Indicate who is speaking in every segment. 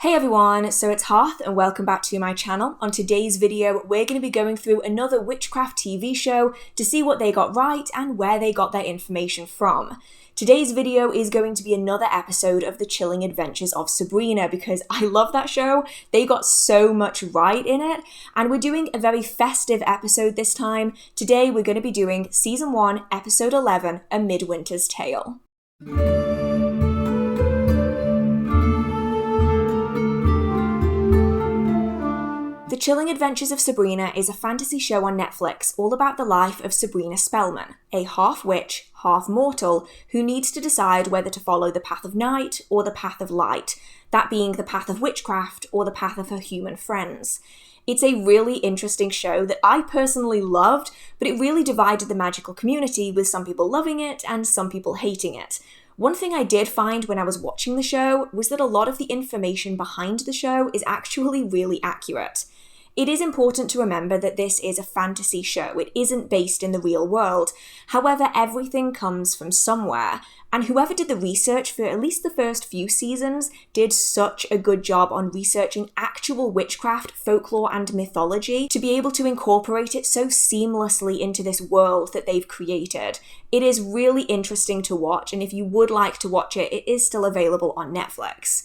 Speaker 1: Hey everyone, so it's Hearth and welcome back to my channel. On today's video, we're going to be going through another Witchcraft TV show to see what they got right and where they got their information from. Today's video is going to be another episode of The Chilling Adventures of Sabrina because I love that show. They got so much right in it, and we're doing a very festive episode this time. Today we're going to be doing Season 1, Episode 11, A Midwinter's Tale. The Chilling Adventures of Sabrina is a fantasy show on Netflix all about the life of Sabrina Spellman, a half-witch, half-mortal, who needs to decide whether to follow the path of night or the path of light, that being the path of witchcraft or the path of her human friends. It's a really interesting show that I personally loved, but it really divided the magical community with some people loving it and some people hating it. One thing I did find when I was watching the show was that a lot of the information behind the show is actually really accurate. It is important to remember that this is a fantasy show. It isn't based in the real world. However, everything comes from somewhere, and whoever did the research for at least the first few seasons did such a good job on researching actual witchcraft, folklore, and mythology to be able to incorporate it so seamlessly into this world that they've created. It is really interesting to watch, and if you would like to watch it, it is still available on Netflix.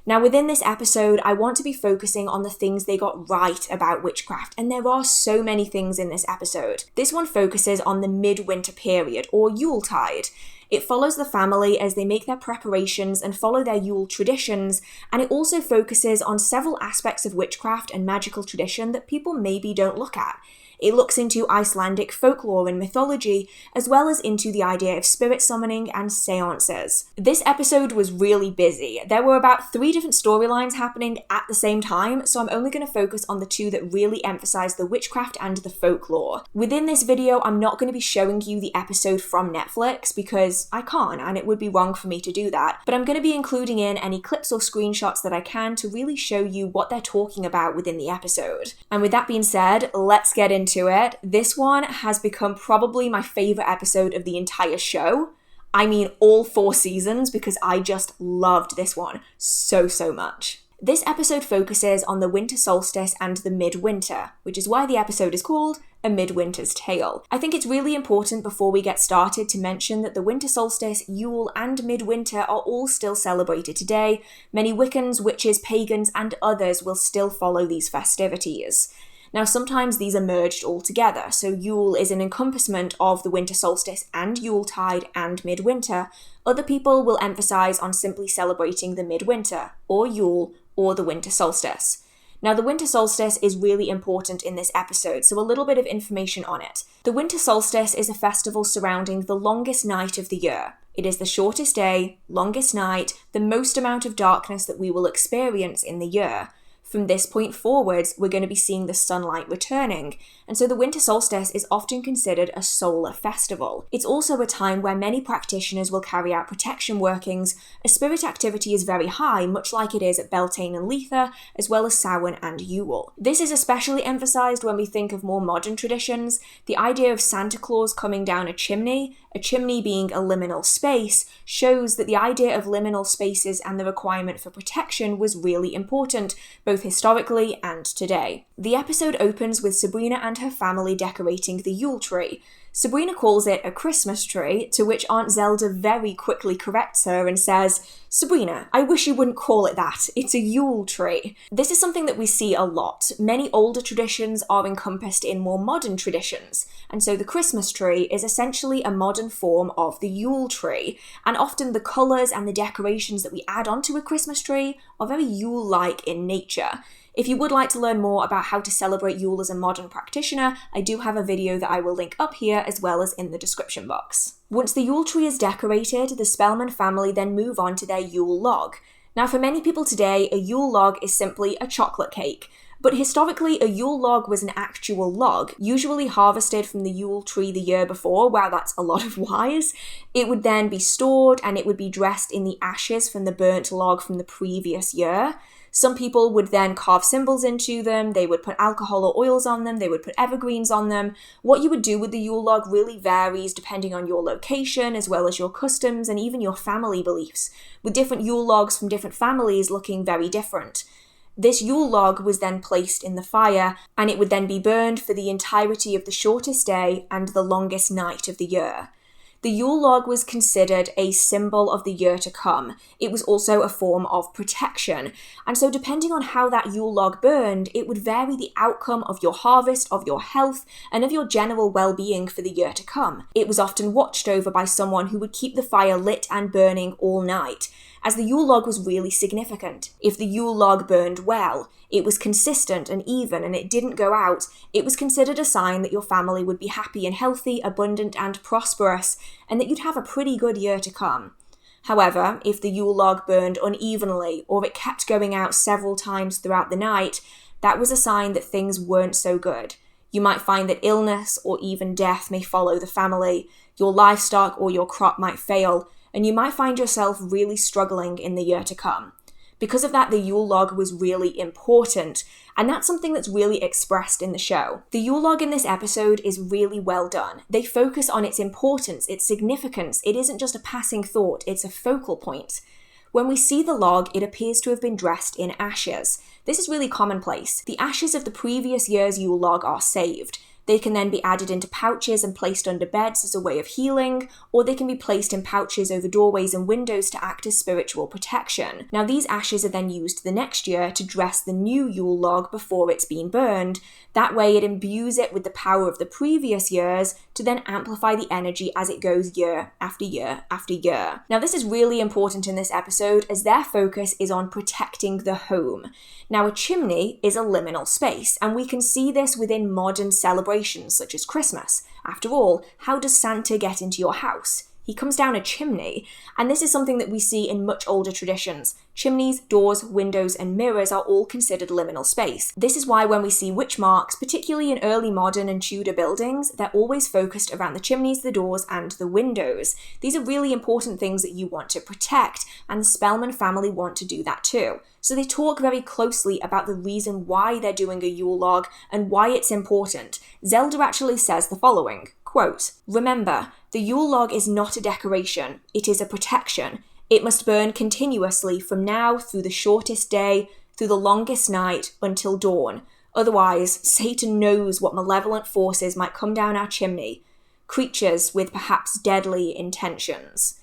Speaker 1: Now, within this episode, I want to be focusing on the things they got right about witchcraft, and there are so many things in this episode. This one focuses on the midwinter period, or Yuletide. It follows the family as they make their preparations and follow their Yule traditions, and it also focuses on several aspects of witchcraft and magical tradition that people maybe don't look at. It looks into Icelandic folklore and mythology, as well as into the idea of spirit summoning and seances. This episode was really busy. There were about 3 different storylines happening at the same time, so I'm only going to focus on the 2 that really emphasize the witchcraft and the folklore. Within this video, I'm not going to be showing you the episode from Netflix because I can't, and it would be wrong for me to do that, but I'm going to be including in any clips or screenshots that I can to really show you what they're talking about within the episode. And with that being said, let's get into it. This one has become probably my favorite episode of the entire show. I mean all 4 seasons, because I just loved this one so much. This episode focuses on the winter solstice and the midwinter, which is why the episode is called A Midwinter's Tale. I think it's really important before we get started to mention that the winter solstice, Yule, and midwinter are all still celebrated today. Many Wiccans, witches, pagans, and others will still follow these festivities. Now, sometimes these are merged all together, so Yule is an encompassment of the winter solstice and Yuletide and midwinter. Other people will emphasize on simply celebrating the midwinter, or Yule, or the winter solstice. Now, the winter solstice is really important in this episode, so a little bit of information on it. The winter solstice is a festival surrounding the longest night of the year. It is the shortest day, longest night, the most amount of darkness that we will experience in the year. From this point forwards, we're going to be seeing the sunlight returning, and so the winter solstice is often considered a solar festival. It's also a time where many practitioners will carry out protection workings, as spirit activity is very high, much like it is at Beltane and Letha, as well as Samhain and Yule. This is especially emphasized when we think of more modern traditions. The idea of Santa Claus coming down a chimney being a liminal space, shows that the idea of liminal spaces and the requirement for protection was really important, both historically and today. The episode opens with Sabrina and her family decorating the Yule tree. Sabrina calls it a Christmas tree, to which Aunt Zelda very quickly corrects her and says, "Sabrina, I wish you wouldn't call it that. It's a Yule tree." This is something that we see a lot. Many older traditions are encompassed in more modern traditions, and so the Christmas tree is essentially a modern form of the Yule tree, and often the colours and the decorations that we add onto a Christmas tree are very Yule-like in nature. If you would like to learn more about how to celebrate Yule as a modern practitioner, I do have a video that I will link up here as well as in the description box. Once the Yule tree is decorated, the Spellman family then move on to their Yule log. Now, for many people today, a Yule log is simply a chocolate cake. But historically, a Yule log was an actual log, usually harvested from the Yule tree the year before. Wow, that's a lot of Ys. It would then be stored and it would be dressed in the ashes from the burnt log from the previous year. Some people would then carve symbols into them, they would put alcohol or oils on them, they would put evergreens on them. What you would do with the Yule log really varies depending on your location, as well as your customs and even your family beliefs, with different Yule logs from different families looking very different. This Yule log was then placed in the fire, and it would then be burned for the entirety of the shortest day and the longest night of the year. The Yule log was considered a symbol of the year to come. It was also a form of protection. And so depending on how that Yule log burned, it would vary the outcome of your harvest, of your health, and of your general well-being for the year to come. It was often watched over by someone who would keep the fire lit and burning all night, as the Yule log was really significant. If the Yule log burned well, it was consistent and even, and it didn't go out, it was considered a sign that your family would be happy and healthy, abundant and prosperous, and that you'd have a pretty good year to come. However, if the Yule log burned unevenly, or it kept going out several times throughout the night, that was a sign that things weren't so good. You might find that illness or even death may follow the family, your livestock or your crop might fail, and you might find yourself really struggling in the year to come. Because of that, the Yule log was really important, and that's something that's really expressed in the show. The Yule log in this episode is really well done. They focus on its importance, its significance. It isn't just a passing thought, it's a focal point. When we see the log, it appears to have been dressed in ashes. This is really commonplace. The ashes of the previous year's Yule log are saved. They can then be added into pouches and placed under beds as a way of healing, or they can be placed in pouches over doorways and windows to act as spiritual protection. Now, these ashes are then used the next year to dress the new Yule log before it's been burned. That way it imbues it with the power of the previous years to then amplify the energy as it goes year after year after year. Now, this is really important in this episode as their focus is on protecting the home. Now, a chimney is a liminal space, and we can see this within modern celebrations such as Christmas. After all, how does Santa get into your house? He comes down a chimney, and this is something that we see in much older traditions. Chimneys, doors, windows, and mirrors are all considered liminal space. This is why when we see witch marks, particularly in early modern and Tudor buildings, they're always focused around the chimneys, the doors, and the windows. These are really important things that you want to protect, and the Spellman family want to do that too. So they talk very closely about the reason why they're doing a Yule log and why it's important. Zelda actually says the following, quote, "Remember, the Yule log is not a decoration, it is a protection. It must burn continuously from now through the shortest day, through the longest night, until dawn. Otherwise, Satan knows what malevolent forces might come down our chimney, creatures with perhaps deadly intentions."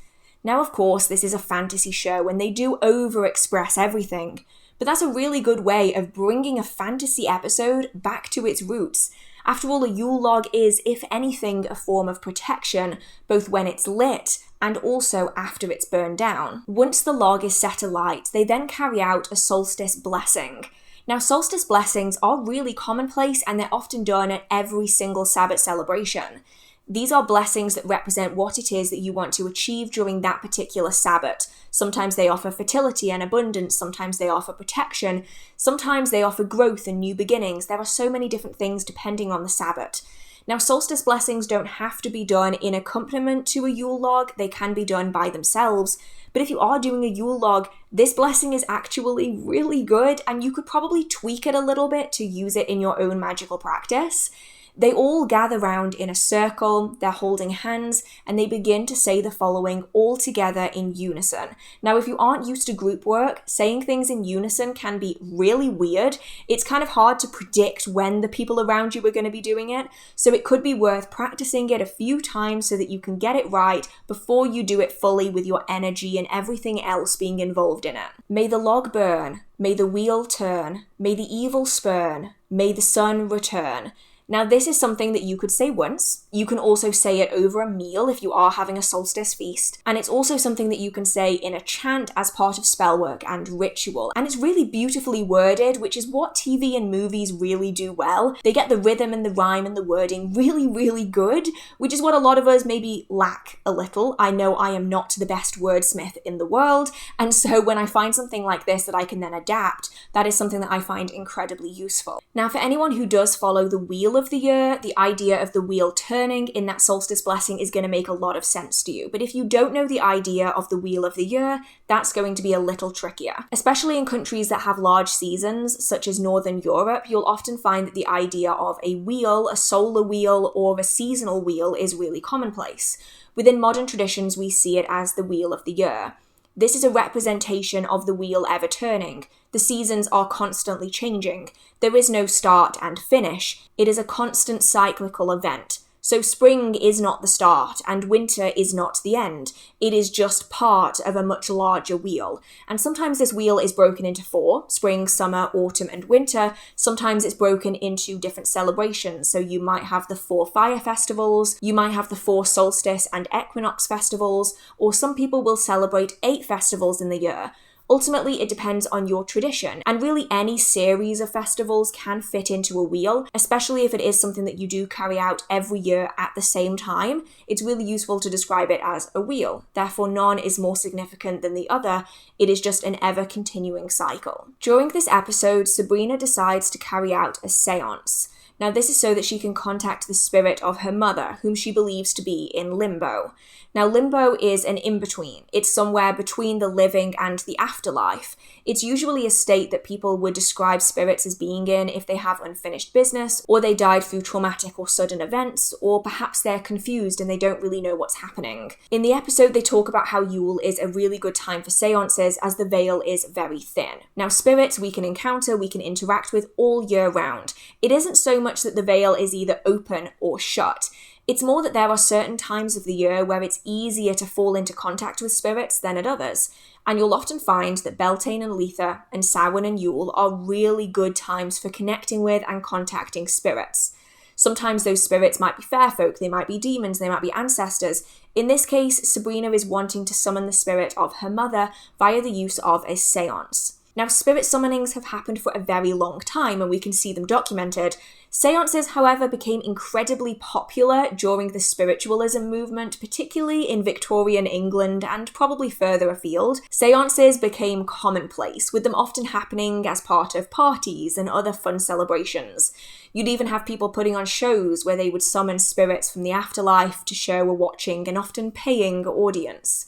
Speaker 1: Now, of course, this is a fantasy show and they do over-express everything, but that's a really good way of bringing a fantasy episode back to its roots. After all, a Yule log is, if anything, a form of protection, both when it's lit and also after it's burned down. Once the log is set alight, they then carry out a solstice blessing. Now, solstice blessings are really commonplace and they're often done at every single Sabbath celebration. These are blessings that represent what it is that you want to achieve during that particular Sabbath. Sometimes they offer fertility and abundance, sometimes they offer protection, sometimes they offer growth and new beginnings. There are so many different things depending on the Sabbath. Now, solstice blessings don't have to be done in accompaniment to a Yule log, they can be done by themselves. But if you are doing a Yule log, this blessing is actually really good, and you could probably tweak it a little bit to use it in your own magical practice. They all gather round in a circle, they're holding hands, and they begin to say the following all together in unison. Now, if you aren't used to group work, saying things in unison can be really weird. It's kind of hard to predict when the people around you are going to be doing it, so it could be worth practicing it a few times so that you can get it right before you do it fully with your energy and everything else being involved in it. May the log burn, may the wheel turn, may the evil spurn, may the sun return. Now, this is something that you could say once. You can also say it over a meal if you are having a solstice feast. And it's also something that you can say in a chant as part of spell work and ritual. And it's really beautifully worded, which is what TV and movies really do well. They get the rhythm and the rhyme and the wording really, really good, which is what a lot of us maybe lack a little. I know I am not the best wordsmith in the world. And so when I find something like this that I can then adapt, that is something that I find incredibly useful. Now, for anyone who does follow the wheel wheel of the year, the idea of the wheel turning in that solstice blessing is going to make a lot of sense to you. But if you don't know the idea of the wheel of the year, that's going to be a little trickier. Especially in countries that have large seasons, such as Northern Europe, you'll often find that the idea of a wheel, a solar wheel, or a seasonal wheel is really commonplace. Within modern traditions, we see it as the wheel of the year. This is a representation of the wheel ever turning. The seasons are constantly changing. There is no start and finish. It is a constant cyclical event. So spring is not the start, and winter is not the end. It is just part of a much larger wheel. And sometimes this wheel is broken into 4, spring, summer, autumn, and winter. Sometimes it's broken into different celebrations. So you might have the 4 fire festivals, you might have the 4 solstice and equinox festivals, or some people will celebrate 8 festivals in the year. Ultimately, it depends on your tradition, and really any series of festivals can fit into a wheel, especially if it is something that you do carry out every year at the same time. It's really useful to describe it as a wheel. Therefore, none is more significant than the other. It is just an ever-continuing cycle. During this episode, Sabrina decides to carry out a seance. Now, this is so that she can contact the spirit of her mother, whom she believes to be in limbo. Now, limbo is an in-between. It's somewhere between the living and the afterlife. It's usually a state that people would describe spirits as being in if they have unfinished business, or they died through traumatic or sudden events, or perhaps they're confused and they don't really know what's happening. In the episode, they talk about how Yule is a really good time for seances as the veil is very thin. Now, spirits we can encounter, we can interact with all year round. It isn't so much that the veil is either open or shut. It's more that there are certain times of the year where it's easier to fall into contact with spirits than at others, and you'll often find that Beltane and Letha and Samhain and Yule are really good times for connecting with and contacting spirits. Sometimes those spirits might be fair folk, they might be demons, they might be ancestors. In this case, Sabrina is wanting to summon the spirit of her mother via the use of a seance. Now, spirit summonings have happened for a very long time, and we can see them documented. Seances, however, became incredibly popular during the spiritualism movement, particularly in Victorian England and probably further afield. Seances became commonplace, with them often happening as part of parties and other fun celebrations. You'd even have people putting on shows where they would summon spirits from the afterlife to show a watching and often paying audience.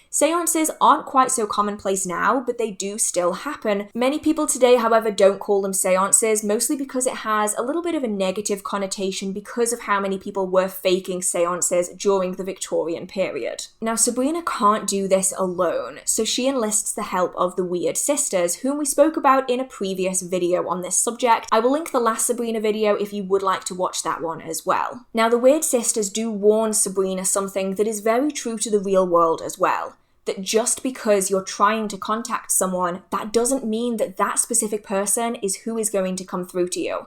Speaker 1: Seances aren't quite so commonplace now, but they do still happen. Many people today, however, don't call them seances, mostly because it has a little bit of a negative connotation because of how many people were faking seances during the Victorian period. Now, Sabrina can't do this alone, so she enlists the help of the Weird Sisters, whom we spoke about in a previous video on this subject. I will link the last Sabrina video if you would like to watch that one as well. Now, the Weird Sisters do warn Sabrina something that is very true to the real world as well. That just because you're trying to contact someone, that doesn't mean that that specific person is who is going to come through to you.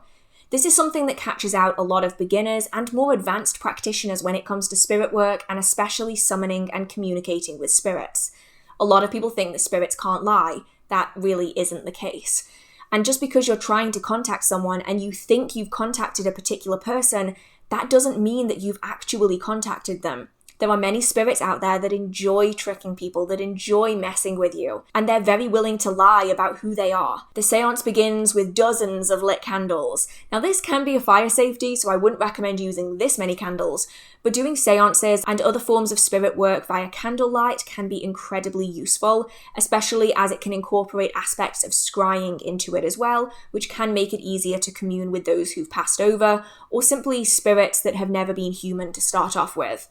Speaker 1: This is something that catches out a lot of beginners and more advanced practitioners when it comes to spirit work and especially summoning and communicating with spirits. A lot of people think that spirits can't lie. That really isn't the case. And just because you're trying to contact someone and you think you've contacted a particular person, that doesn't mean that you've actually contacted them. There are many spirits out there that enjoy tricking people, that enjoy messing with you, and they're very willing to lie about who they are. The seance begins with dozens of lit candles. Now, this can be a fire safety, so I wouldn't recommend using this many candles, but doing seances and other forms of spirit work via candlelight can be incredibly useful, especially as it can incorporate aspects of scrying into it as well, which can make it easier to commune with those who've passed over, or simply spirits that have never been human to start off with.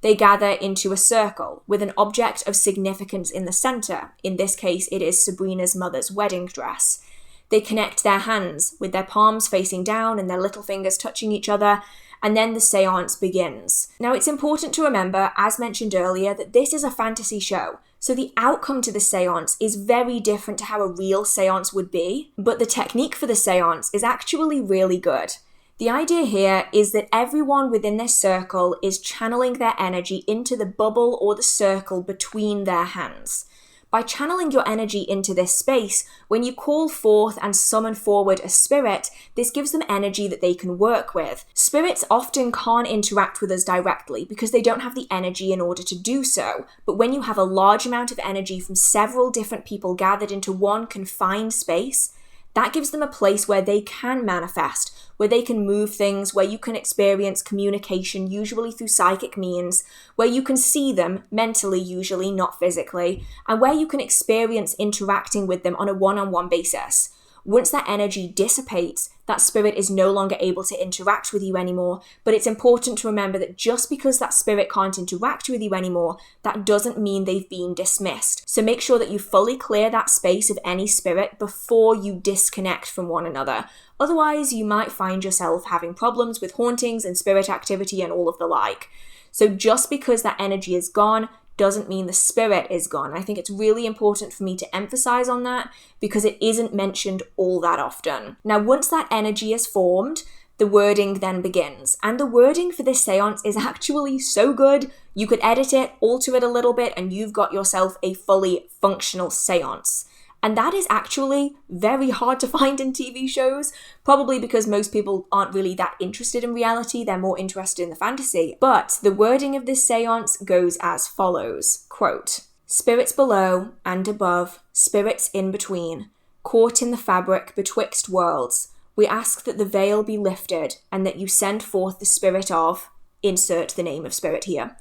Speaker 1: They gather into a circle with an object of significance in the center. In this case, it is Sabrina's mother's wedding dress. They connect their hands with their palms facing down and their little fingers touching each other, and then the seance begins. Now, it's important to remember, as mentioned earlier, that this is a fantasy show. So the outcome to the seance is very different to how a real seance would be, but the technique for the seance is actually really good. The idea here is that everyone within this circle is channeling their energy into the bubble or the circle between their hands. By channeling your energy into this space, when you call forth and summon forward a spirit, this gives them energy that they can work with. Spirits often can't interact with us directly because they don't have the energy in order to do so, but when you have a large amount of energy from several different people gathered into one confined space, that gives them a place where they can manifest, where they can move things, where you can experience communication, usually through psychic means, where you can see them mentally, usually, not physically, and where you can experience interacting with them on a one-on-one basis. Once that energy dissipates, that spirit is no longer able to interact with you anymore, but it's important to remember that just because that spirit can't interact with you anymore, that doesn't mean they've been dismissed. So make sure that you fully clear that space of any spirit before you disconnect from one another. Otherwise, you might find yourself having problems with hauntings and spirit activity and all of the like. So just because that energy is gone doesn't mean the spirit is gone. I think it's really important for me to emphasize on that because it isn't mentioned all that often. Now, once that energy is formed, the wording then begins. And the wording for this seance is actually so good, you could edit it, alter it a little bit, and you've got yourself a fully functional seance. And that is actually very hard to find in TV shows, probably because most people aren't really that interested in reality, they're more interested in the fantasy. But the wording of this seance goes as follows, quote, "Spirits below and above, spirits in between, caught in the fabric betwixt worlds, we ask that the veil be lifted and that you send forth the spirit of," insert the name of spirit here.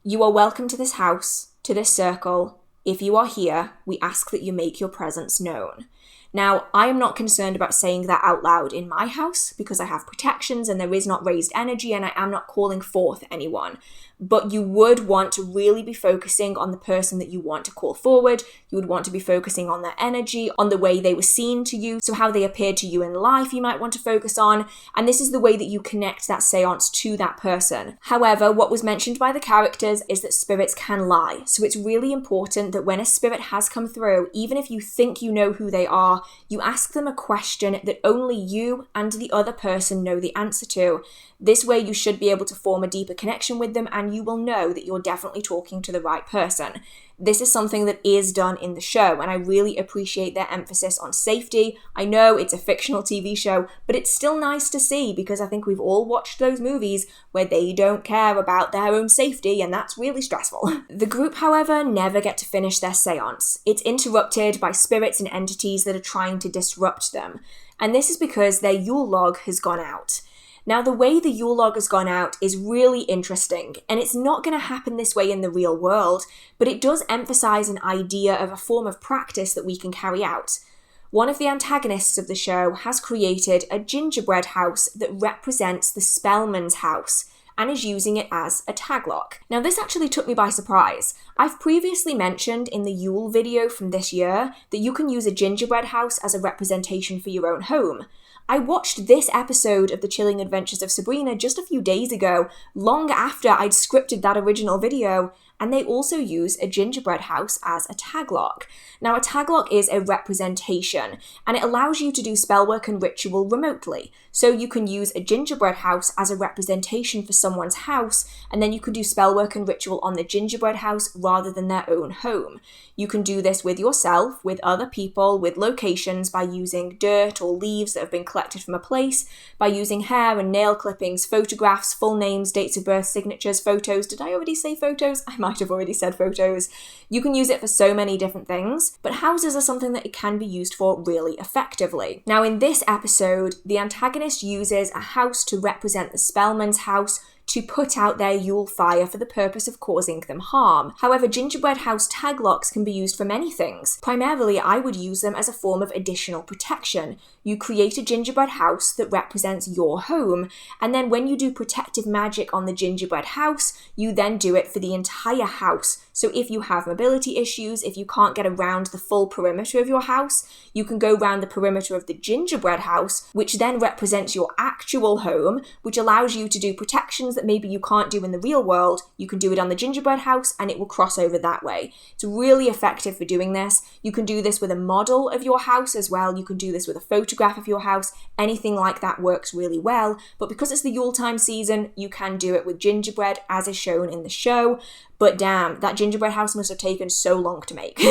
Speaker 1: "You are welcome to this house, to this circle. If you are here, we ask that you make your presence known." Now, I am not concerned about saying that out loud in my house because I have protections and there is not raised energy and I am not calling forth anyone. But you would want to really be focusing on the person that you want to call forward. You would want to be focusing on their energy, on the way they were seen to you, so how they appeared to you in life you might want to focus on, and this is the way that you connect that seance to that person. However, what was mentioned by the characters is that spirits can lie, so it's really important that when a spirit has come through, even if you think you know who they are, you ask them a question that only you and the other person know the answer to. This way you should be able to form a deeper connection with them and you will know that you're definitely talking to the right person. This is something that is done in the show and I really appreciate their emphasis on safety. I know it's a fictional TV show, but it's still nice to see because I think we've all watched those movies where they don't care about their own safety and that's really stressful. The group, however, never get to finish their seance. It's interrupted by spirits and entities that are trying to disrupt them. And this is because their Yule log has gone out. Now, the way the Yule log has gone out is really interesting, and it's not going to happen this way in the real world, but it does emphasize an idea of a form of practice that we can carry out. One of the antagonists of the show has created a gingerbread house that represents the Spellman's house, and is using it as a taglock. Now, this actually took me by surprise. I've previously mentioned in the Yule video from this year that you can use a gingerbread house as a representation for your own home. I watched this episode of The Chilling Adventures of Sabrina just a few days ago, long after I'd scripted that original video, and they also use a gingerbread house as a taglock. Now, a taglock is a representation, and it allows you to do spellwork and ritual remotely. So you can use a gingerbread house as a representation for someone's house, and then you can do spellwork and ritual on the gingerbread house rather than their own home. You can do this with yourself, with other people, with locations, by using dirt or leaves that have been collected from a place, by using hair and nail clippings, photographs, full names, dates of birth, signatures, photos. Did I already say photos? I might have already said photos. You can use it for so many different things, but houses are something that it can be used for really effectively. Now, in this episode, the antagonist uses a house to represent the Spellman's house to put out their Yule fire for the purpose of causing them harm. However, gingerbread house taglocks can be used for many things. Primarily, I would use them as a form of additional protection. You create a gingerbread house that represents your home, and then when you do protective magic on the gingerbread house, you then do it for the entire house. So if you have mobility issues, if you can't get around the full perimeter of your house, you can go around the perimeter of the gingerbread house, which then represents your actual home, which allows you to do protections that maybe you can't do in the real world. You can do it on the gingerbread house and it will cross over that way. It's really effective for doing this. You can do this with a model of your house as well. You can do this with a photograph of your house. Anything like that works really well. But because it's the Yuletime season, you can do it with gingerbread as is shown in the show. But damn, that gingerbread house must have taken so long to make.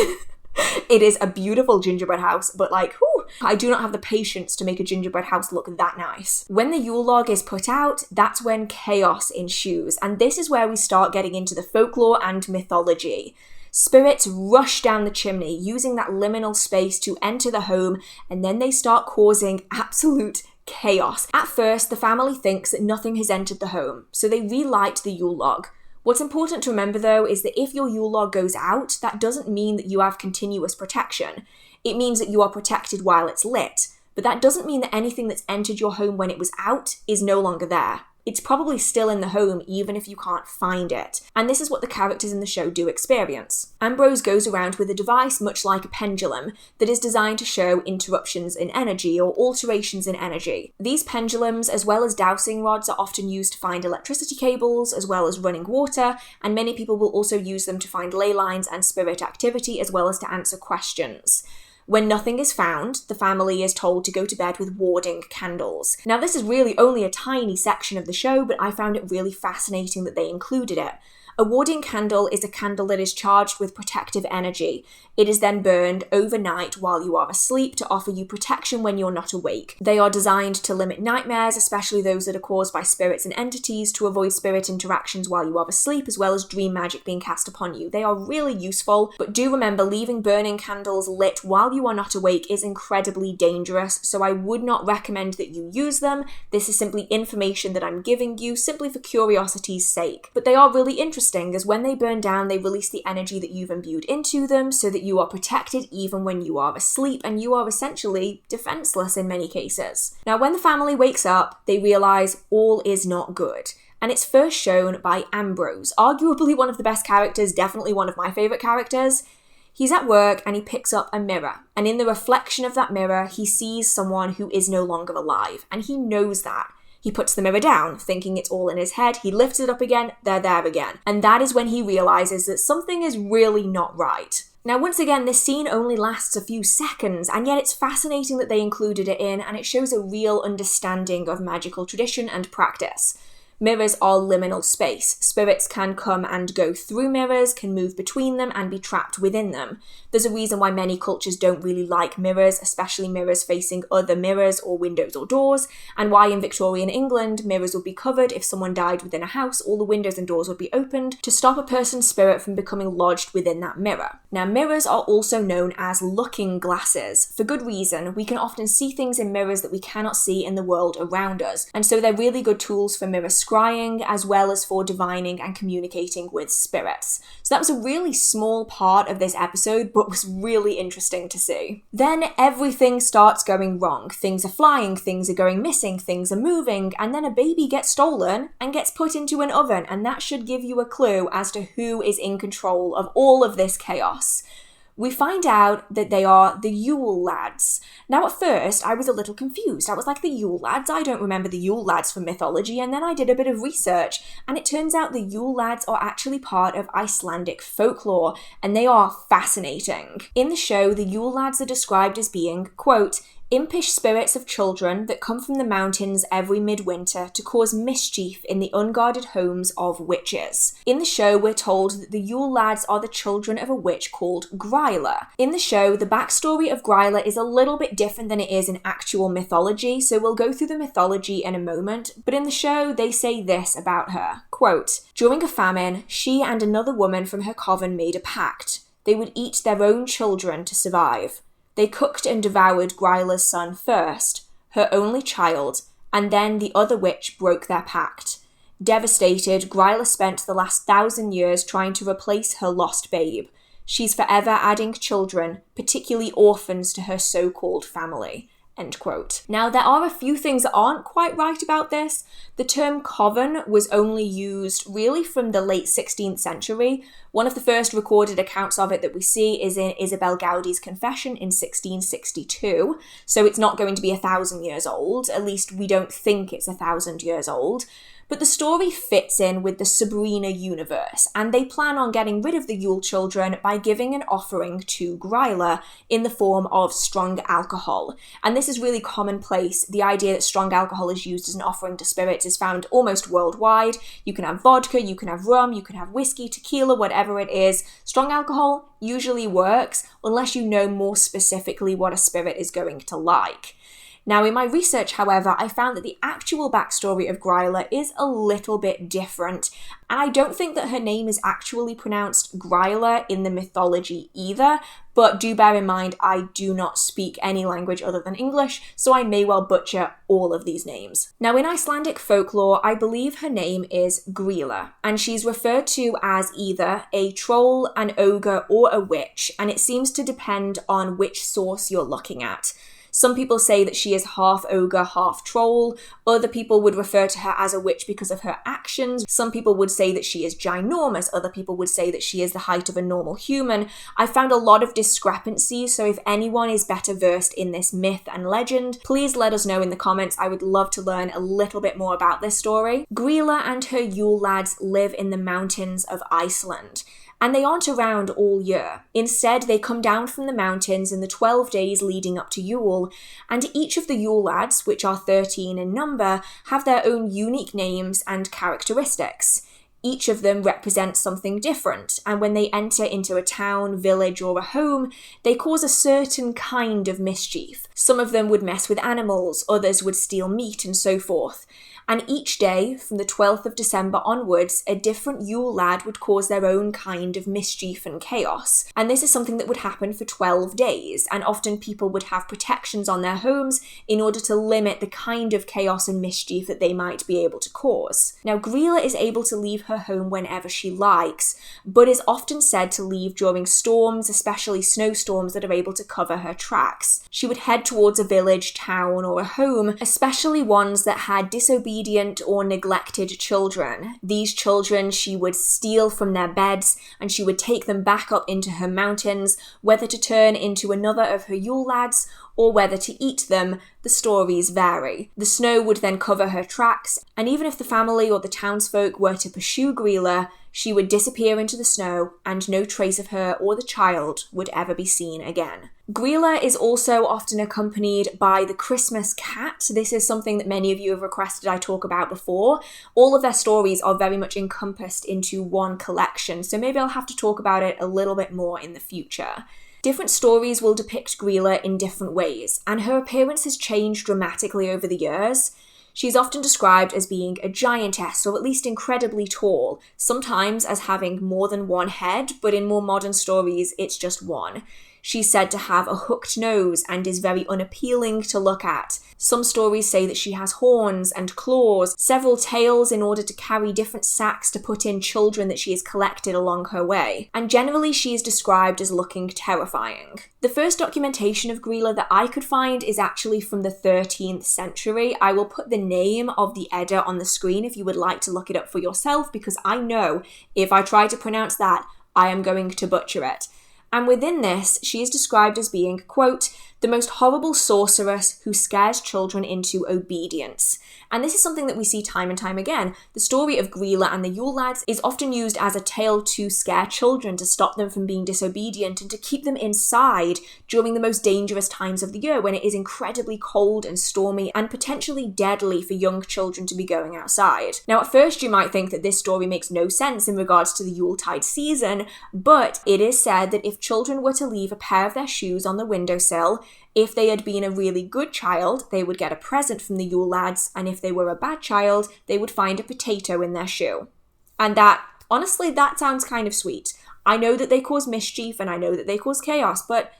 Speaker 1: It is a beautiful gingerbread house, but I do not have the patience to make a gingerbread house look that nice. When the Yule log is put out, that's when chaos ensues, and this is where we start getting into the folklore and mythology. Spirits rush down the chimney, using that liminal space to enter the home, and then they start causing absolute chaos. At first, the family thinks that nothing has entered the home, so they relight the Yule log. What's important to remember though is that if your Yule log goes out, that doesn't mean that you have continuous protection. It means that you are protected while it's lit, but that doesn't mean that anything that's entered your home when it was out is no longer there. It's probably still in the home even if you can't find it. And this is what the characters in the show do experience. Ambrose goes around with a device much like a pendulum that is designed to show interruptions in energy or alterations in energy. These pendulums, as well as dowsing rods, are often used to find electricity cables as well as running water, and many people will also use them to find ley lines and spirit activity as well as to answer questions. When nothing is found, the family is told to go to bed with warding candles. Now, this is really only a tiny section of the show, but I found it really fascinating that they included it. A warding candle is a candle that is charged with protective energy. It is then burned overnight while you are asleep to offer you protection when you're not awake. They are designed to limit nightmares, especially those that are caused by spirits and entities, to avoid spirit interactions while you are asleep, as well as dream magic being cast upon you. They are really useful, but do remember leaving burning candles lit while you are not awake is incredibly dangerous, so I would not recommend that you use them. This is simply information that I'm giving you, simply for curiosity's sake. But they are really interesting, as when they burn down, they release the energy that you've imbued into them so that you are protected even when you are asleep, and you are essentially defenseless in many cases. Now, when the family wakes up, they realize all is not good. And it's first shown by Ambrose, arguably one of the best characters, definitely one of my favourite characters. He's at work and he picks up a mirror, and in the reflection of that mirror, he sees someone who is no longer alive, and he knows that. He puts the mirror down, thinking it's all in his head. He lifts it up again, they're there again. And that is when he realizes that something is really not right. Now, once again, this scene only lasts a few seconds, and yet it's fascinating that they included it in, and it shows a real understanding of magical tradition and practice. Mirrors are liminal space. Spirits can come and go through mirrors, can move between them, and be trapped within them. There's a reason why many cultures don't really like mirrors, especially mirrors facing other mirrors or windows or doors, and why in Victorian England, mirrors would be covered. If someone died within a house, all the windows and doors would be opened to stop a person's spirit from becoming lodged within that mirror. Now, mirrors are also known as looking glasses. For good reason, we can often see things in mirrors that we cannot see in the world around us, and so they're really good tools for mirror scrying, as well as for divining and communicating with spirits. So that was a really small part of this episode, but was really interesting to see. Then everything starts going wrong. Things are flying, things are going missing, things are moving, and then a baby gets stolen and gets put into an oven, and that should give you a clue as to who is in control of all of this chaos. We find out that they are the Yule lads. Now, at first, I was a little confused. I was like, the Yule lads? I don't remember the Yule lads from mythology. And then I did a bit of research, and it turns out the Yule lads are actually part of Icelandic folklore, and they are fascinating. In the show, the Yule lads are described as being, quote, impish spirits of children that come from the mountains every midwinter to cause mischief in the unguarded homes of witches. In the show, we're told that the Yule lads are the children of a witch called Gryla. In the show, the backstory of Gryla is a little bit different than it is in actual mythology, so we'll go through the mythology in a moment, but in the show, they say this about her, quote, during a famine, she and another woman from her coven made a pact. They would eat their own children to survive. They cooked and devoured Gryla's son first, her only child, and then the other witch broke their pact. Devastated, Gryla spent the last 1,000 years trying to replace her lost babe. She's forever adding children, particularly orphans, to her so-called family. End quote. Now, there are a few things that aren't quite right about this. The term coven was only used really from the late 16th century. One of the first recorded accounts of it that we see is in Isabel Gaudi's Confession in 1662, so it's not going to be 1,000 years old. At least we don't think it's 1,000 years old. But the story fits in with the Sabrina universe, and they plan on getting rid of the Yule children by giving an offering to Gryla in the form of strong alcohol. And this is really commonplace. The idea that strong alcohol is used as an offering to spirits is found almost worldwide. You can have vodka, you can have rum, you can have whiskey, tequila, whatever it is. Strong alcohol usually works unless you know more specifically what a spirit is going to like. Now, in my research, however, I found that the actual backstory of Gryla is a little bit different, and I don't think that her name is actually pronounced Gryla in the mythology either, but do bear in mind I do not speak any language other than English, so I may well butcher all of these names. Now, in Icelandic folklore, I believe her name is Gryla, and she's referred to as either a troll, an ogre, or a witch, and it seems to depend on which source you're looking at. Some people say that she is half ogre, half troll. Other people would refer to her as a witch because of her actions. Some people would say that she is ginormous. Other people would say that she is the height of a normal human. I found a lot of discrepancies, so if anyone is better versed in this myth and legend, please let us know in the comments. I would love to learn a little bit more about this story. Gryla and her Yule lads live in the mountains of Iceland, and they aren't around all year. Instead, they come down from the mountains in the 12 days leading up to Yule, and each of the Yule lads, which are 13 in number, have their own unique names and characteristics. Each of them represents something different, and when they enter into a town, village, or a home, they cause a certain kind of mischief. Some of them would mess with animals, others would steal meat, and so forth. And each day, from the 12th of December onwards, a different Yule lad would cause their own kind of mischief and chaos. And this is something that would happen for 12 days, and often people would have protections on their homes in order to limit the kind of chaos and mischief that they might be able to cause. Now, Gryla is able to leave her home whenever she likes, but is often said to leave during storms, especially snowstorms that are able to cover her tracks. She would head towards a village, town, or a home, especially ones that had disobedient or neglected children. These children she would steal from their beds, and she would take them back up into her mountains, whether to turn into another of her Yule lads or whether to eat them. The stories vary. The snow would then cover her tracks, and even if the family or the townsfolk were to pursue Gryla, she would disappear into the snow, and no trace of her or the child would ever be seen again. Gryla is also often accompanied by the Christmas cat. This is something that many of you have requested I talk about before. All of their stories are very much encompassed into one collection, so maybe I'll have to talk about it a little bit more in the future. Different stories will depict Gryla in different ways, and her appearance has changed dramatically over the years. She's often described as being a giantess, or at least incredibly tall, sometimes as having more than one head, but in more modern stories it's just one. She's said to have a hooked nose and is very unappealing to look at. Some stories say that she has horns and claws, several tails in order to carry different sacks to put in children that she has collected along her way. And generally she is described as looking terrifying. The first documentation of Gryla that I could find is actually from the 13th century. I will put the name of the Edda on the screen if you would like to look it up for yourself, because I know if I try to pronounce that, I am going to butcher it. And within this, she is described as being, quote, the most horrible sorceress who scares children into obedience. And this is something that we see time and time again. The story of Gryla and the Yule lads is often used as a tale to scare children, to stop them from being disobedient, and to keep them inside during the most dangerous times of the year, when it is incredibly cold and stormy and potentially deadly for young children to be going outside. Now, at first you might think that this story makes no sense in regards to the Yuletide season, but it is said that if children were to leave a pair of their shoes on the windowsill, if they had been a really good child, they would get a present from the Yule lads, and if they were a bad child, they would find a potato in their shoe. And that, honestly, that sounds kind of sweet. I know that they cause mischief, and I know that they cause chaos, but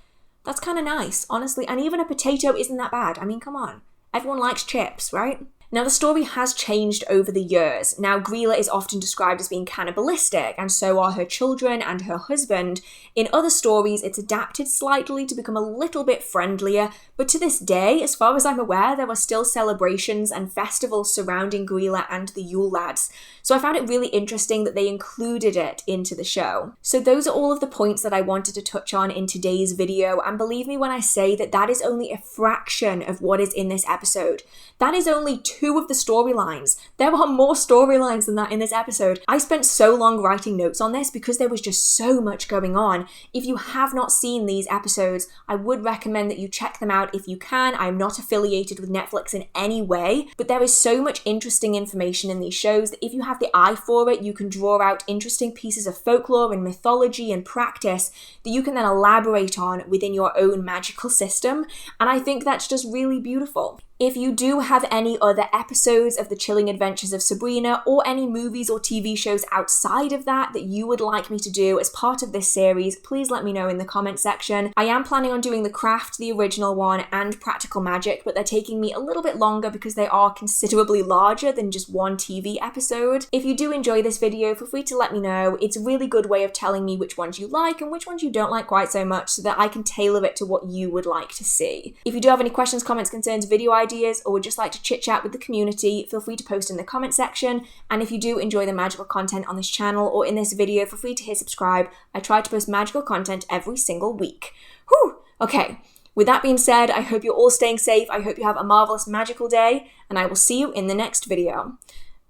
Speaker 1: that's kind of nice, honestly. And even a potato isn't that bad. I mean, come on. Everyone likes chips, right? Now, the story has changed over the years. Now, Gryla is often described as being cannibalistic, and so are her children and her husband. In other stories, it's adapted slightly to become a little bit friendlier, but to this day, as far as I'm aware, there are still celebrations and festivals surrounding Gryla and the Yule lads. So I found it really interesting that they included it into the show. So those are all of the points that I wanted to touch on in today's video, and believe me when I say that that is only a fraction of what is in this episode. That is only 2 2 of the storylines. There are more storylines than that in this episode. I spent so long writing notes on this because there was just so much going on. If you have not seen these episodes, I would recommend that you check them out if you can. I am not affiliated with Netflix in any way, but there is so much interesting information in these shows that if you have the eye for it, you can draw out interesting pieces of folklore and mythology and practice that you can then elaborate on within your own magical system. And I think that's just really beautiful. If you do have any other episodes of The Chilling Adventures of Sabrina, or any movies or TV shows outside of that you would like me to do as part of this series, please let me know in the comment section. I am planning on doing The Craft, the original one, and Practical Magic, but they're taking me a little bit longer because they are considerably larger than just one TV episode. If you do enjoy this video, feel free to let me know. It's a really good way of telling me which ones you like and which ones you don't like quite so much, so that I can tailor it to what you would like to see. If you do have any questions, comments, concerns, video ideas, or would just like to chit chat with the community, feel free to post in the comment section. And if you do enjoy the magical content on this channel or in this video, feel free to hit subscribe. I try to post magical content every single week. Whew! Okay, with that being said, I hope you're all staying safe. I hope you have a marvelous magical day, and I will see you in the next video.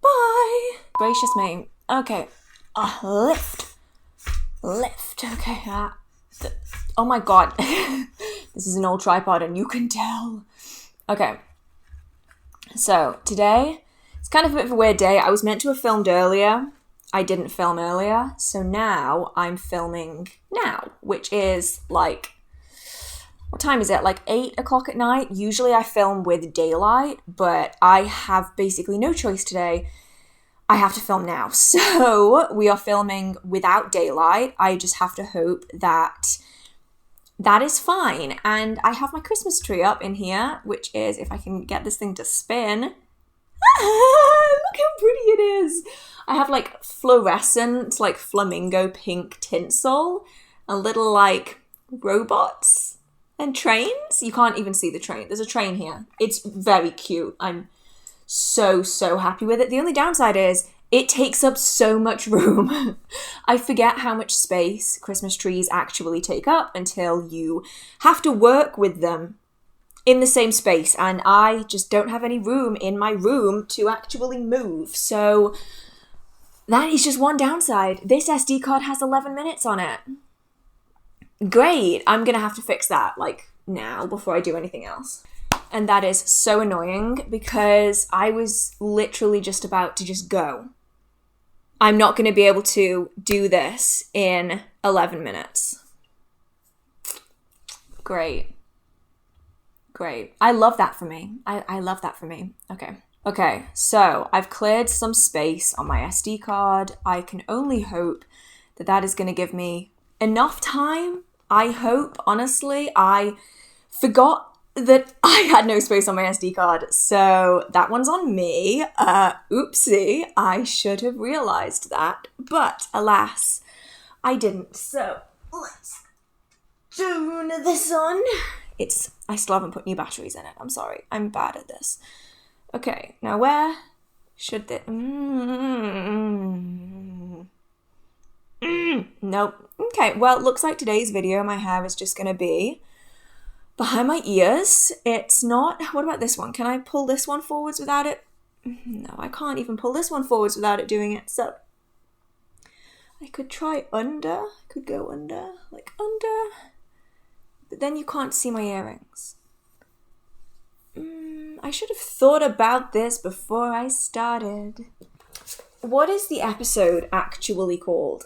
Speaker 1: Bye! Gracious me. Okay. Lift. Okay. Oh my god. This is an old tripod and you can tell. Okay. So, today, it's kind of a bit of a weird day. I was meant to have filmed earlier. I didn't film earlier. So now I'm filming now, which is like, what time is it? Like 8 o'clock at night. Usually I film with daylight, but I have basically no choice today. I have to film now. So we are filming without daylight. I just have to hope that that is fine. And I have my Christmas tree up in here, which is, if I can get this thing to spin. Look how pretty it is. I have like fluorescent, like flamingo pink tinsel, and little like robots and trains. You can't even see the train. There's a train here. It's very cute. I'm so happy with it. The only downside is it takes up so much room. I forget how much space Christmas trees actually take up until you have to work with them in the same space, and I just don't have any room in my room to actually move. So that is just one downside. This SD card has 11 minutes on it. Great. I'm gonna have to fix that like now before I do anything else. And that is so annoying because I was literally just about to just go. I'm not going to be able to do this in 11 minutes. Great. I love that for me. I love that for me. Okay, so I've cleared some space on my SD card. I can only hope that that is going to give me enough time. I hope, honestly. I forgot that I had no space on my SD card, so that one's on me. Oopsie, I should have realised that, but alas, I didn't. So let's turn this on. I still haven't put new batteries in it. I'm sorry, I'm bad at this. Okay, now where should the... Nope. Okay, well, looks like today's video, my hair is just gonna be behind my ears. It's not... What about this one? Can I pull this one forwards without it? No, I can't even pull this one forwards without it doing it. So I could try under. I could go under. Like under. But then you can't see my earrings. I should have thought about this before I started. What is the episode actually called?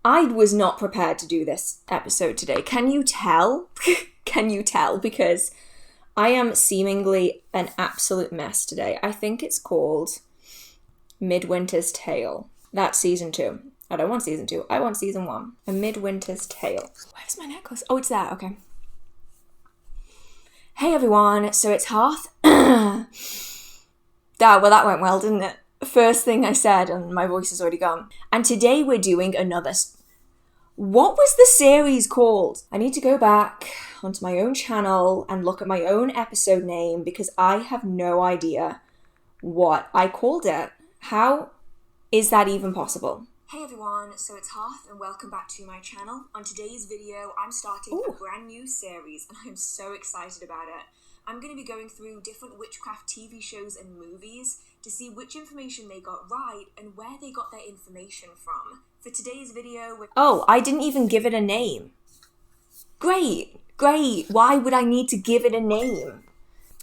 Speaker 1: I was not prepared to do this episode today. Can you tell? Can you tell? Because I am seemingly an absolute mess today. I think it's called Midwinter's Tale. That's season 2. I don't want season 2. I want season 1. A Midwinter's Tale. Where's my necklace? Oh, it's there. Okay. Hey everyone. So it's Hearth. Well, that went well, didn't it? First thing I said, and my voice is already gone. And today we're doing another... What was the series called? I need to go back onto my own channel and look at my own episode name because I have no idea what I called it. How is that even possible? Hey everyone, so it's Hearth and welcome back to my channel. On today's video, I'm starting a brand new series and I'm so excited about it. I'm going to be going through different witchcraft TV shows and movies to see which information they got right and where they got their information from. For today's video... Oh, I didn't even give it a name. Great. Why would I need to give it a name?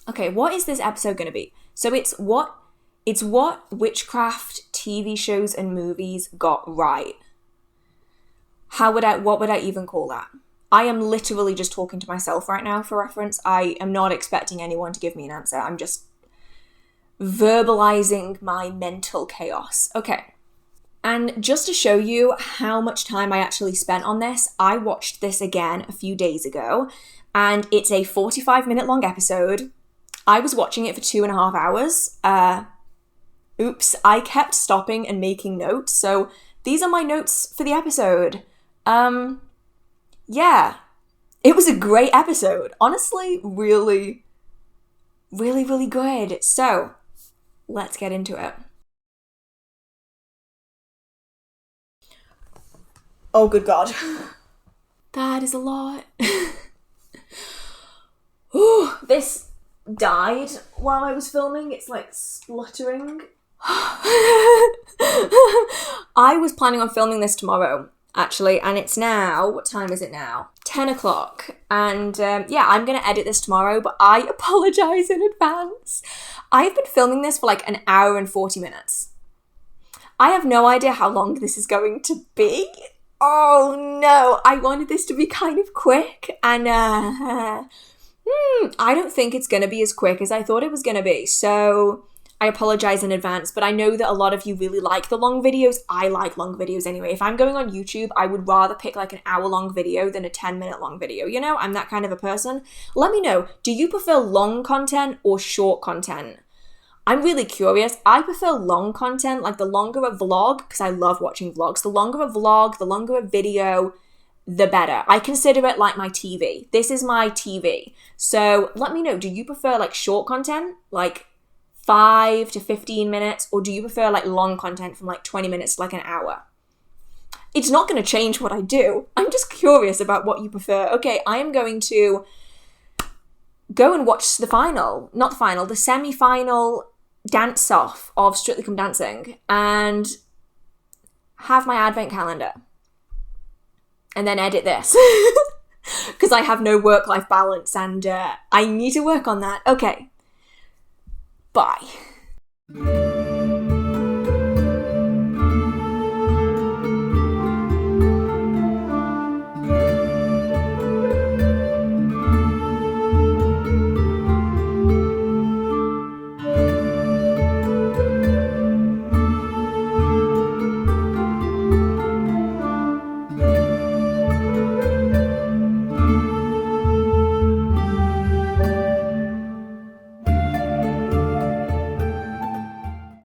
Speaker 1: Okay, what is this episode going to be? So it's what witchcraft TV shows and movies got right. What would I even call that? I am literally just talking to myself right now for reference. I am not expecting anyone to give me an answer. I'm just verbalizing my mental chaos. Okay. And just to show you how much time I actually spent on this, I watched this again a few days ago, and it's a 45-minute long episode. I was watching it for 2.5 hours. Oops, I kept stopping and making notes, so these are my notes for the episode. Yeah, it was a great episode. Honestly, really, really, really good. So, let's get into it. Oh, good God. That is a lot. Ooh, this died while I was filming. It's like spluttering. I was planning on filming this tomorrow, actually, and it's now, what time is it now? 10 o'clock. And yeah, I'm going to edit this tomorrow, but I apologize in advance. I've been filming this for like an hour and 40 minutes. I have no idea how long this is going to be. Oh no, I wanted this to be kind of quick, and I don't think it's going to be as quick as I thought it was going to be, so I apologize in advance, but I know that a lot of you really like the long videos. I like long videos anyway. If I'm going on YouTube, I would rather pick like an hour-long video than a 10-minute long video, you know? I'm that kind of a person. Let me know, do you prefer long content or short content? I'm really curious. I prefer long content, like the longer a vlog, because I love watching vlogs. The longer a vlog, the longer a video, the better. I consider it like my TV. This is my TV. So let me know, do you prefer like short content, like 5 to 15 minutes, or do you prefer like long content from like 20 minutes to like an hour? It's not going to change what I do. I'm just curious about what you prefer. Okay, I am going to go and watch the semi-final dance-off of Strictly Come Dancing and have my advent calendar and then edit this because I have no work-life balance and I need to work on that. Okay, bye.